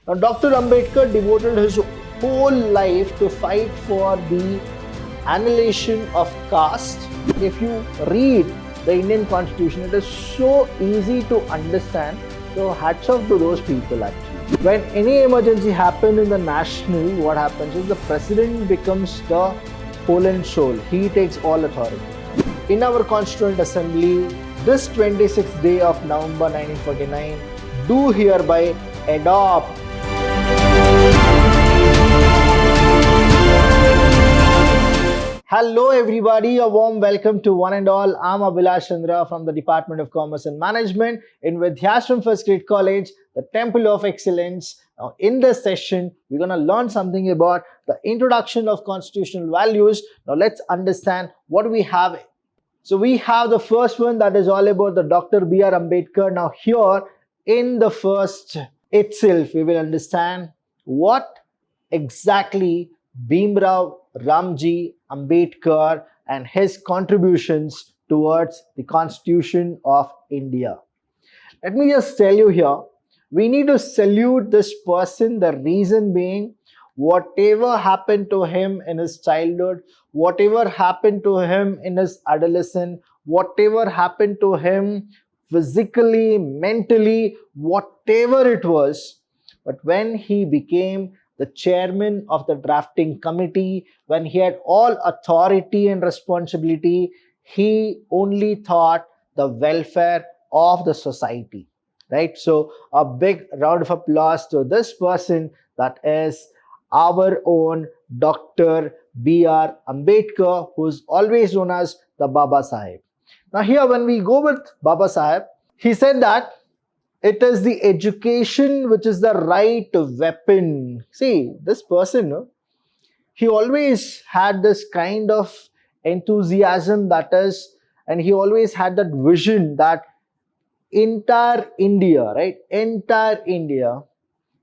Now, Dr. Ambedkar devoted his whole life to fight for the annihilation of caste. If you read the Indian Constitution, it is so easy to understand. So hats off to those people actually. When any emergency happens in the national, what happens is the president becomes the whole and soul. He takes all authority. In our Constituent Assembly, this 26th day of November 1949, do hereby adopt Hello everybody, a warm welcome to one and all. I'm Vidhyaashram from the Department of Commerce and Management in Vidhyaashram First Grade College, the Temple of Excellence. Now in this session, we're going to learn something about the introduction of constitutional values. Now let's understand what we have. So we have the first one that is all about the Dr. B.R. Ambedkar. Now here in the first itself, we will understand what exactly Bhimrao Ramji Ambedkar and his contributions towards the Constitution of India. Let me just tell you here, we need to salute this person. The reason being, whatever happened to him in his childhood, whatever happened to him in his adolescence, whatever happened to him physically, mentally, whatever it was, but when he became the chairman of the drafting committee, when he had all authority and responsibility, he only thought the welfare of the society, right? So a big round of applause to this person, that is our own Dr. B.R. Ambedkar, who is always known as the Baba Sahib. Now here when we go with Baba Sahib, he said that it is the education which is the right weapon. See, this person, he always had this kind of enthusiasm, that is, and he always had that vision that entire India, right? Entire India,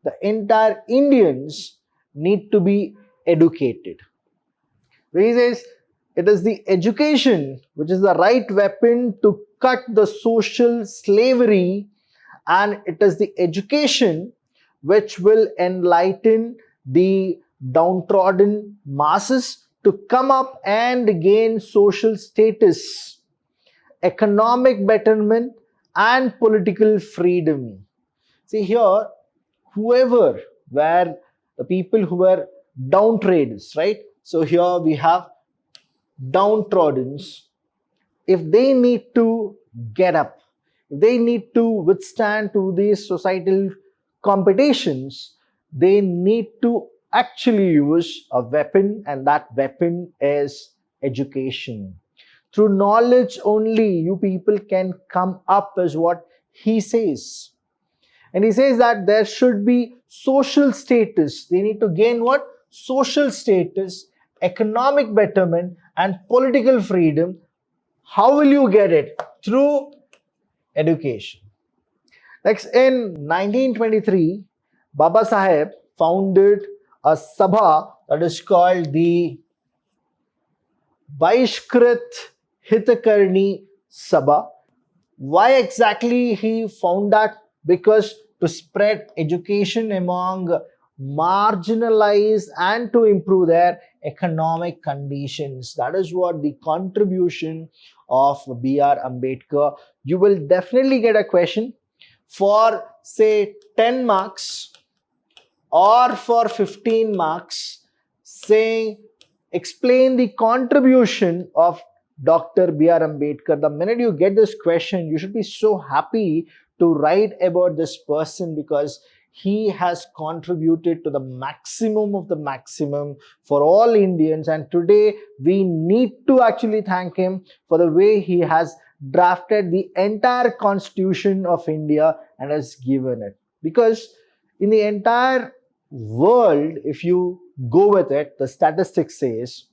the entire Indians need to be educated. He says, it is the education which is the right weapon to cut the social slavery, and it is the education which will enlighten the downtrodden masses to come up and gain social status, economic betterment, and political freedom. See here, whoever were the people who were downtrodden, right? So here we have downtrodden. If they need to get up, they need to withstand to these societal competitions, they need to actually use a weapon, and that weapon is education. Through knowledge only you people can come up, is what he says. And he says that there should be social status. They need to gain what? Social status, economic betterment, and political freedom. How will you get it? Through education. Next, in 1923, Baba Sahib founded a Sabha that is called the Bahishkrit Hitakarni Sabha. Why exactly he found that? Because to spread education among marginalized and to improve their economic conditions. That is what the contribution of B.R. Ambedkar. You will definitely get a question for say 10 marks or for 15 marks saying explain the contribution of Dr. B.R. Ambedkar. The minute you get this question, you should be so happy to write about this person, because he has contributed to the maximum of the maximum for all Indians, and today we need to actually thank him for the way he has drafted the entire Constitution of India and has given it. Because in the entire world, if you go with it, the statistics says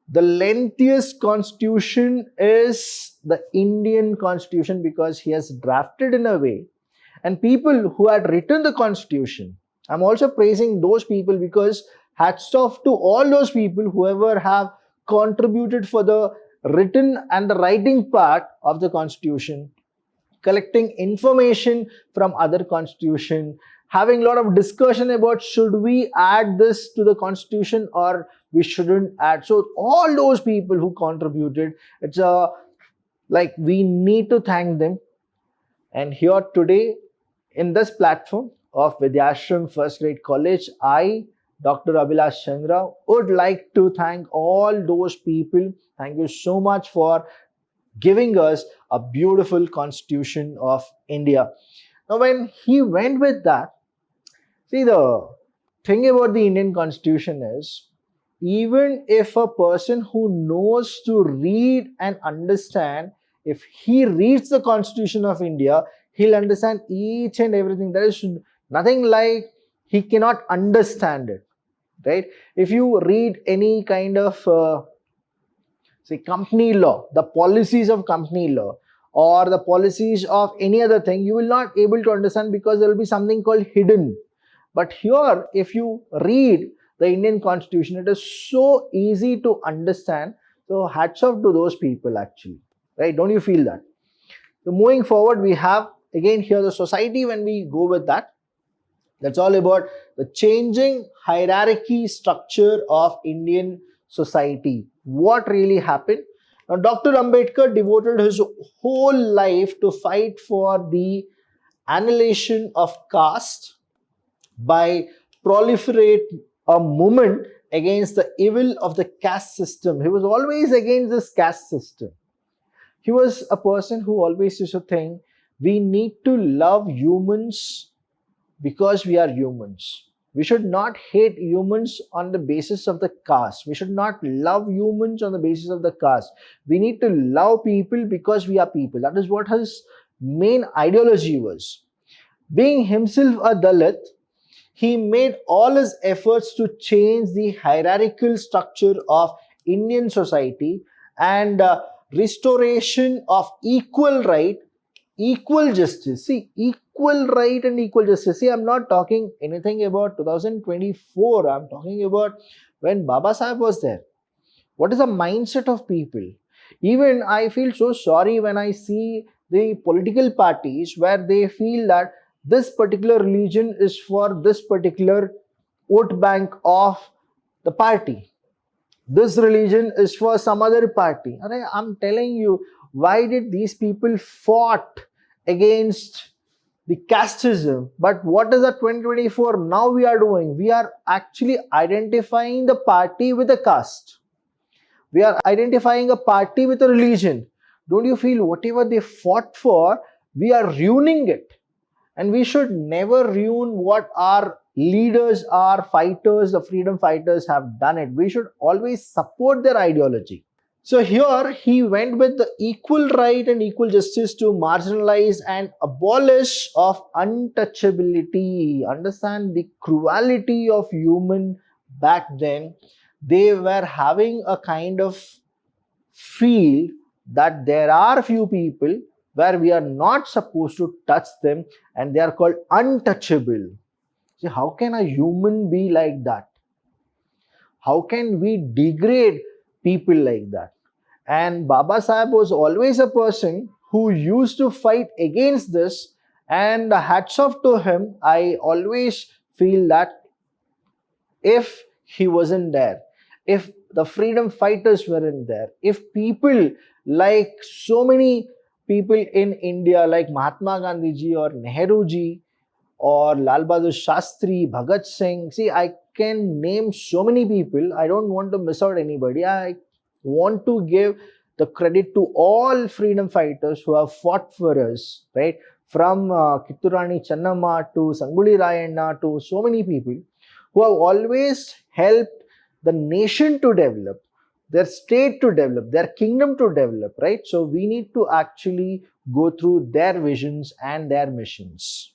the lengthiest constitution is the Indian Constitution, because he has drafted in a way. And people who had written the Constitution, I'm also praising those people, because hats off to all those people whoever have contributed for the written and the writing part of the Constitution, collecting information from other constitution, having a lot of discussion about should we add this to the constitution or we shouldn't add. So all those people who contributed, it's a like we need to thank them. And here today in this platform of Vidhyaashram First Grade College, I, Dr. Abhilash Chandra, would like to thank all those people. Thank you so much for giving us a beautiful constitution of India. Now, when he went with that, see, the thing about the Indian constitution is, even if a person who knows to read and understand, if he reads the constitution of India, he'll understand each and everything. There is nothing like he cannot understand it, right? If you read any kind of say company law, the policies of company law or the policies of any other thing, you will not able to understand because there will be something called hidden. But here, if you read the Indian constitution, it is so easy to understand. So hats off to those people actually, right? Don't you feel that? So moving forward, we have again here the society. When we go with that, that's all about the changing hierarchy structure of Indian society. What really happened? Now, Dr. Ambedkar devoted his whole life to fight for the annihilation of caste by proliferate a movement against the evil of the caste system. He was always against this caste system. He was a person who always used to think we need to love humans because we are humans. We should not hate humans on the basis of the caste. We should not love humans on the basis of the caste. We need to love people because we are people. That is what his main ideology was. Being himself a Dalit, he made all his efforts to change the hierarchical structure of Indian society and restoration of equal right, equal justice. See, equal right and equal justice. See, I'm not talking anything about 2024. I'm talking about when Baba Sahib was there. What is the mindset of people? Even I feel so sorry when I see the political parties where they feel that this particular religion is for this particular vote bank of the party. This religion is for some other party. I'm telling you, why did these people fought against the casteism? But what is the 2024 now we are doing? We are actually identifying the party with a caste. We are identifying a party with a religion. Don't you feel whatever they fought for, we are ruining it? And we should never ruin what our leaders, our fighters, the freedom fighters have done it. We should always support their ideology. So here he went with the equal right and equal justice to marginalize and abolish of untouchability. Understand the cruelty of human back then. They were having a kind of feel that there are few people where we are not supposed to touch them and they are called untouchable. See, how can a human be like that? How can we degrade people like that? And Baba Sahib was always a person who used to fight against this, and hats off to him. I always feel that if he wasn't there, if the freedom fighters weren't there, if people like so many people in India like Mahatma Gandhi ji or Nehru ji or Lal Bahadur Shastri, Bhagat Singh, see, I can name so mani people. I don't want to miss out anybody. I want to give the credit to all freedom fighters who have fought for us, right? From Kitturani Channamma to Sanguli Rayanna to so many people who have always helped the nation to develop, their state to develop, their kingdom to develop, right? So we need to actually go through their visions and their missions.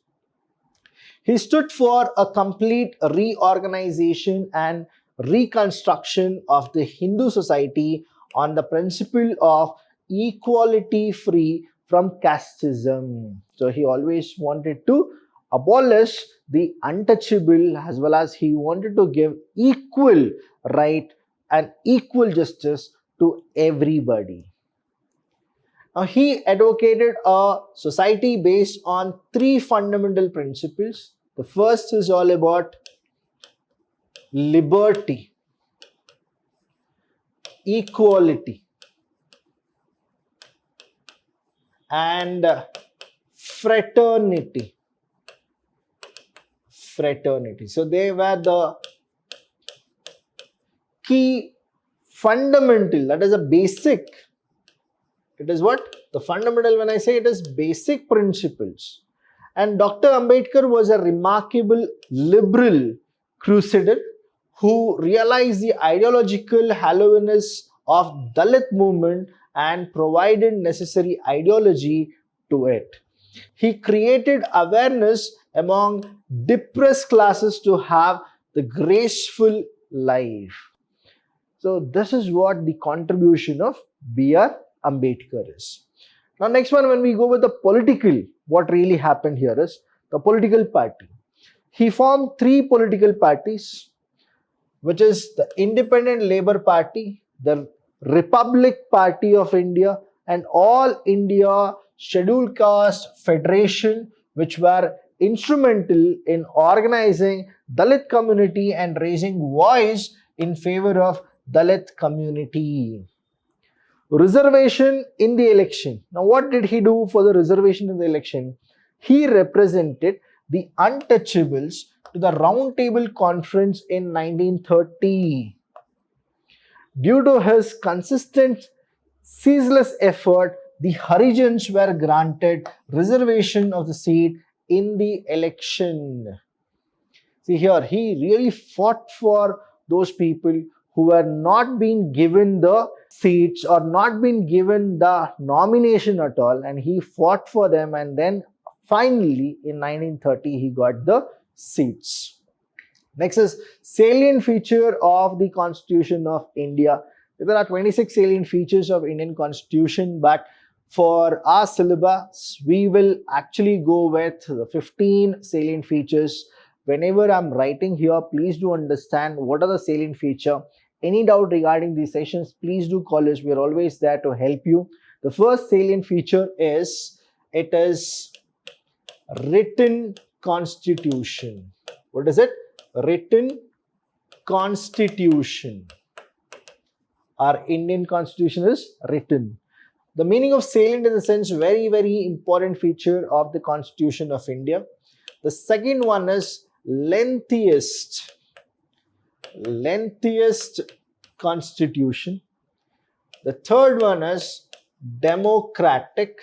He stood for a complete reorganization and reconstruction of the Hindu society on the principle of equality free from casteism. So he always wanted to abolish the untouchable, as well as he wanted to give equal right and equal justice to everybody. Now, he advocated a society based on three fundamental principles. The first is all about liberty, equality, and fraternity. So they were the key fundamental, that is a basic. It is what? The fundamental, when I say it is basic principles. And Dr. Ambedkar was a remarkable liberal crusader who realized the ideological hollowness of Dalit movement and provided necessary ideology to it. He created awareness among depressed classes to have the graceful life. So this is what the contribution of B.R. Ambedkar is. Now next one, when we go with the political, what really happened here is the political party. He formed 3 political parties, which is the Independent Labour Party, the Republic Party of India, and All India Scheduled Caste Federation, which were instrumental in organizing Dalit community and raising voice in favor of Dalit community. Reservation in the election. Now what did he do for the reservation in the election? He represented the untouchables to the Round Table Conference in 1930. Due to his consistent, ceaseless effort, the Harijans were granted reservation of the seat in the election. See here, he really fought for those people who were not being given the seats or not been given the nomination at all, and he fought for them, and then finally in 1930 he got the seats. Next is salient feature of the Constitution of India. There are 26 salient features of Indian Constitution, but for our syllabus we will actually go with the 15 salient features. Whenever I'm writing here, please do understand what are the salient feature. Any doubt regarding these sessions, please do call us. We are always there to help you. The first salient feature is it is written constitution. What is it? Written constitution. Our Indian Constitution is written. The meaning of salient in the sense very, very important feature of the Constitution of India. The second one is lengthiest constitution. The third one is democratic.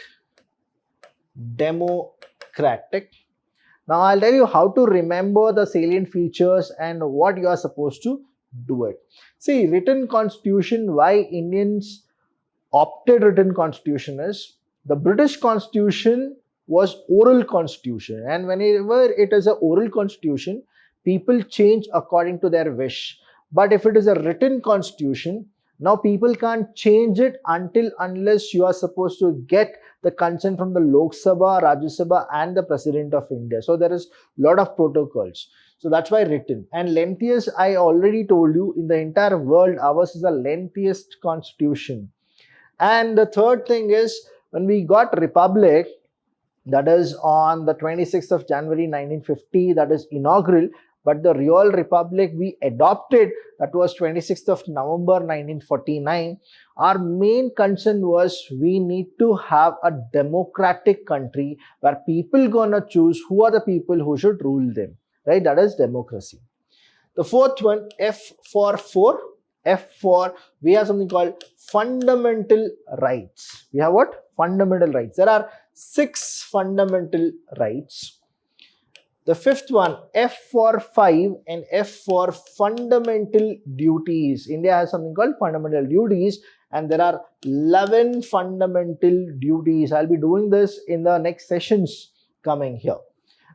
Now I'll tell you how to remember the salient features and what you are supposed to do it. See, written constitution, why Indians opted written constitution is the British Constitution was oral constitution, and whenever it is an oral constitution, people change according to their wish. But if it is a written constitution, now people can't change it unless you are supposed to get the consent from the Lok Sabha, Rajya Sabha and the President of India. So there is a lot of protocols. So that's why written. And lengthiest, I already told you, in the entire world, ours is the lengthiest constitution. And the third thing is, when we got republic, that is on the 26th of January 1950, that is inaugural, but the real republic we adopted, that was 26th of November 1949. Our main concern was we need to have a democratic country where people gonna choose who are the people who should rule them, right? That is democracy. The fourth one, F for we have something called fundamental rights. We have what? Fundamental rights. There are 6 fundamental rights. The fifth one, F for 5 and F for fundamental duties. India has something called fundamental duties, and there are 11 fundamental duties. I'll be doing this in the next sessions coming here.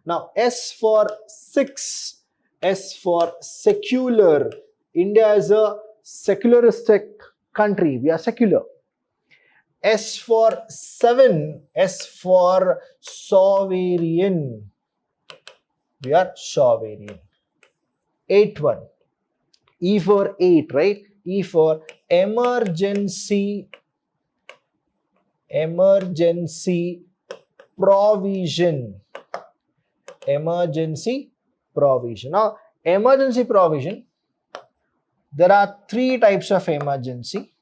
Now, S for 6, S for secular. India is a secularistic country. We are secular. S for 7, S for sovereign. We are sovereign. 8th one, E for 8, right? E for emergency provision. Emergency provision. Now, emergency provision, there are three types of emergency,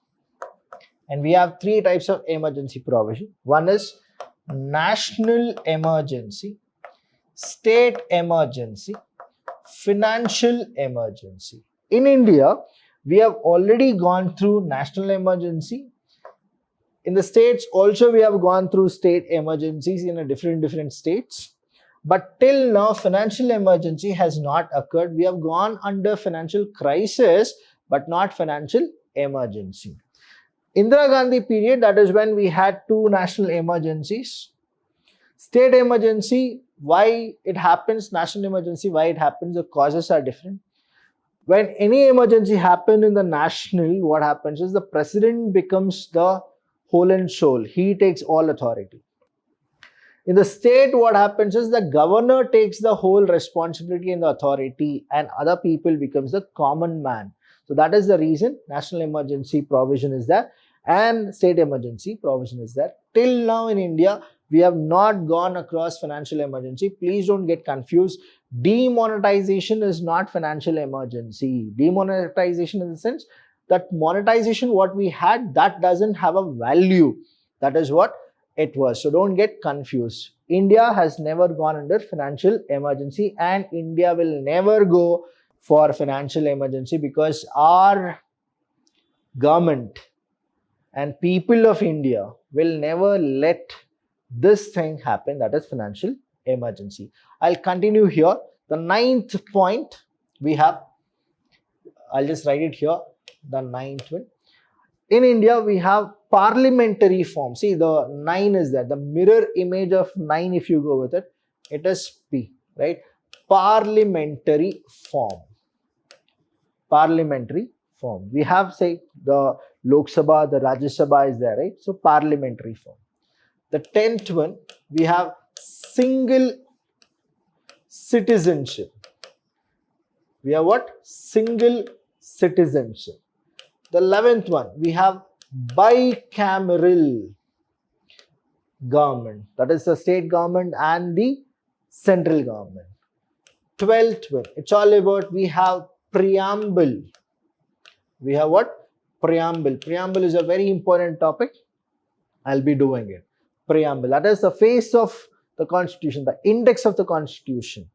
and we have three types of emergency provision. One is national emergency, state emergency, financial emergency. In India, we have already gone through national emergency. In the states also, we have gone through state emergencies in a different states. But till now, financial emergency has not occurred. We have gone under financial crisis, but not financial emergency. Indira Gandhi period, that is when we had two national emergencies. State emergency, why it happens, national emergency, why it happens, the causes are different. When any emergency happens in the national, what happens is the president becomes the whole and soul. He takes all authority. In the state, what happens is the governor takes the whole responsibility and the authority, and other people becomes the common man. So that is the reason national emergency provision is there and state emergency provision is there. Till now in India, we have not gone across financial emergency. Please don't get confused. Demonetization is not financial emergency. Demonetization in the sense that monetization what we had, that doesn't have a value. That is what it was. So don't get confused. India has never gone under financial emergency, and India will never go for financial emergency, because our government and people of India will never let this thing happen, that is financial emergency. I'll continue here. The ninth point we have, I'll just write it here, the ninth one. In India, we have parliamentary form. See, the 9 is there. The mirror image of 9, if you go with it, it is P, right? Parliamentary form. Parliamentary form. We have, say, the Lok Sabha, the Rajya Sabha is there, right? So, parliamentary form. The 10th one, we have single citizenship. We have what? Single citizenship. The 11th one, we have bicameral government. That is the state government and the central government. 12th one, it's all about, we have preamble. We have what? Preamble. Preamble is a very important topic. I'll be doing it. Preamble. That is the face of the constitution, the index of the constitution.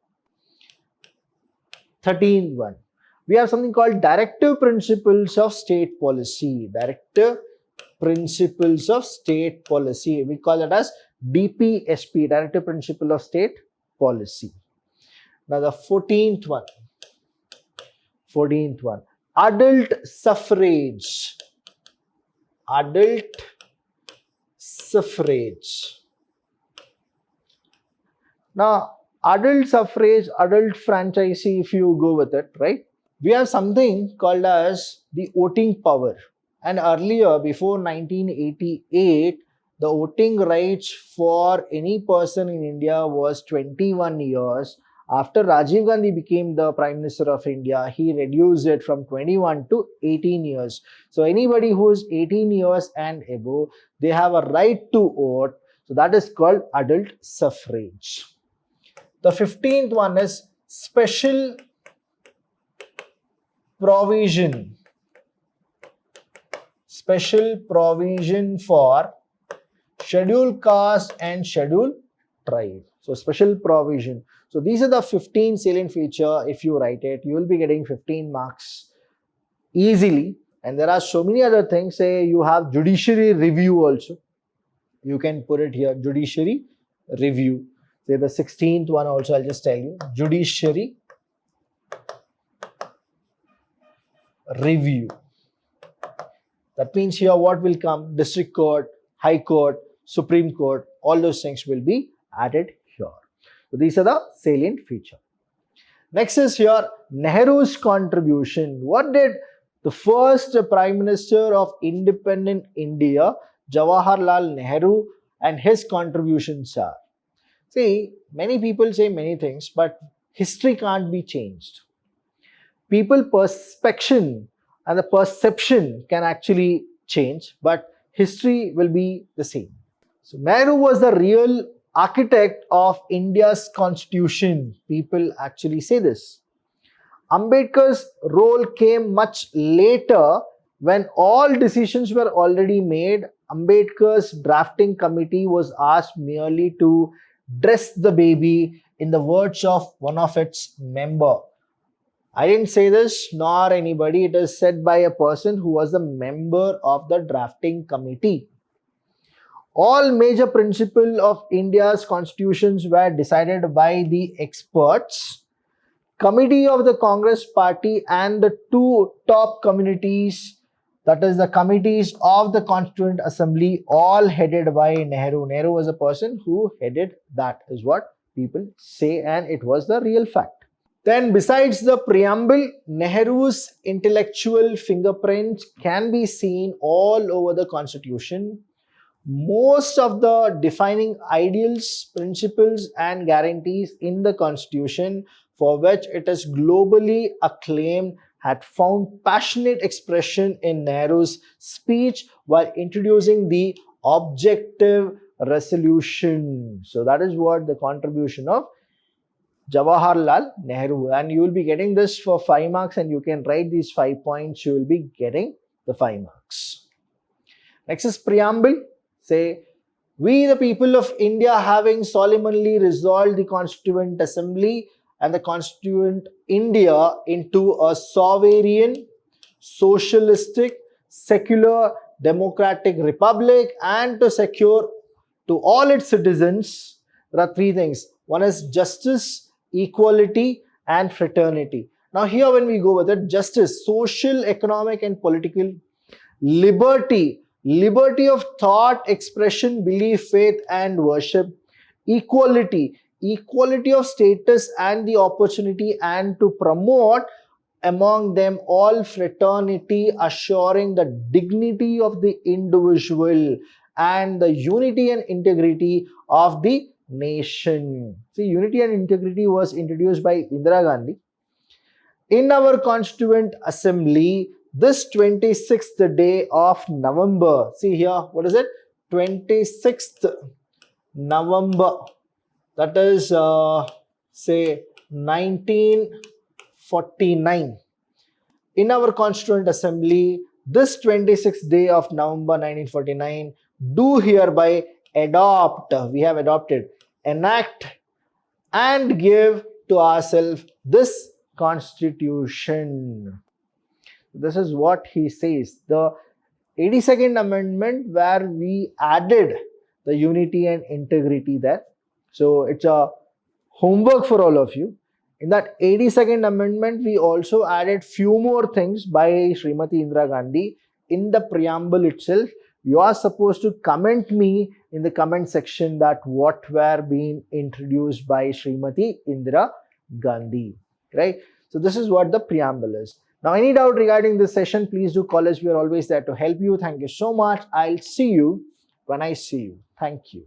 13th one. We have something called Directive Principles of State Policy. Directive Principles of State Policy. We call it as DPSP, Directive Principle of State Policy. Now the 14th one. 14th one. Adult suffrage. Adult suffrage. Now, adult suffrage, adult franchise, if you go with it, right? We have something called as the voting power. And earlier, before 1988, the voting rights for any person in India was 21 years. After Rajiv Gandhi became the Prime Minister of India, he reduced it from 21 to 18 years. So anybody who is 18 years and above, they have a right to vote. So that is called adult suffrage. The 15th one is special provision. Special provision for scheduled caste and scheduled tribe. So special provision. So these are the 15 salient feature. If you write it, you will be getting 15 marks easily. And there are so many other things. Say you have judiciary review also. You can put it here, judiciary review. Say the 16th one also, I'll just tell you, judiciary review. That means here what will come? District Court, High Court, Supreme Court, all those things will be added here. So these are the salient feature. Next is here Nehru's contribution. What did the first Prime Minister of independent India, Jawaharlal Nehru, and his contributions are? See, many people say many things, but history can't be changed. People perception and the perception can actually change, but history will be the same. So Nehru was the real architect of India's constitution. People actually say this. Ambedkar's role came much later when all decisions were already made. Ambedkar's drafting committee was asked merely to dress the baby, in the words of one of its member. I didn't say this nor anybody. It is said by a person who was a member of the drafting committee. All major principles of India's constitutions were decided by the experts. Committee of the Congress Party and the two top committees, that is the committees of the Constituent Assembly, all headed by Nehru. Nehru was a person who headed that, is what people say, and it was the real fact. Then besides the preamble, Nehru's intellectual fingerprints can be seen all over the Constitution. Most of the defining ideals, principles and guarantees in the Constitution, for which it is globally acclaimed, had found passionate expression in Nehru's speech while introducing the objective resolution. So that is what the contribution of Jawaharlal Nehru, and you will be getting this for 5 marks, and you can write these 5 points, you will be getting the 5 marks. Next is preamble. Say, we the people of India, having solemnly resolved the Constituent Assembly and the Constituent India into a sovereign, socialistic, secular, democratic republic, and to secure to all its citizens, there are 3 things. One is justice, equality and fraternity. Now here when we go with it, justice, social, economic and political, liberty, liberty of thought, expression, belief, faith and worship, equality, equality of status and the opportunity, and to promote among them all fraternity, assuring the dignity of the individual and the unity and integrity of the nation. See, unity and integrity was introduced by Indira Gandhi. In our Constituent Assembly, this 26th day of November, see here, what is it? 26th November, that is say 1949. In our Constituent Assembly, this 26th day of November 1949, do hereby adopt, we have adopted, enact and give to ourselves this Constitution. This is what he says. The 82nd amendment, where we added the unity and integrity there. So it's a homework for all of you. In that 82nd amendment, we also added few more things by Srimati Indira Gandhi. In the preamble itself, you are supposed to comment me in the comment section that what were being introduced by Srimati Indira Gandhi, right? So this is what the preamble is. Now, any doubt regarding this session, please do call us. We are always there to help you. Thank you so much. I'll see you when I see you. Thank you.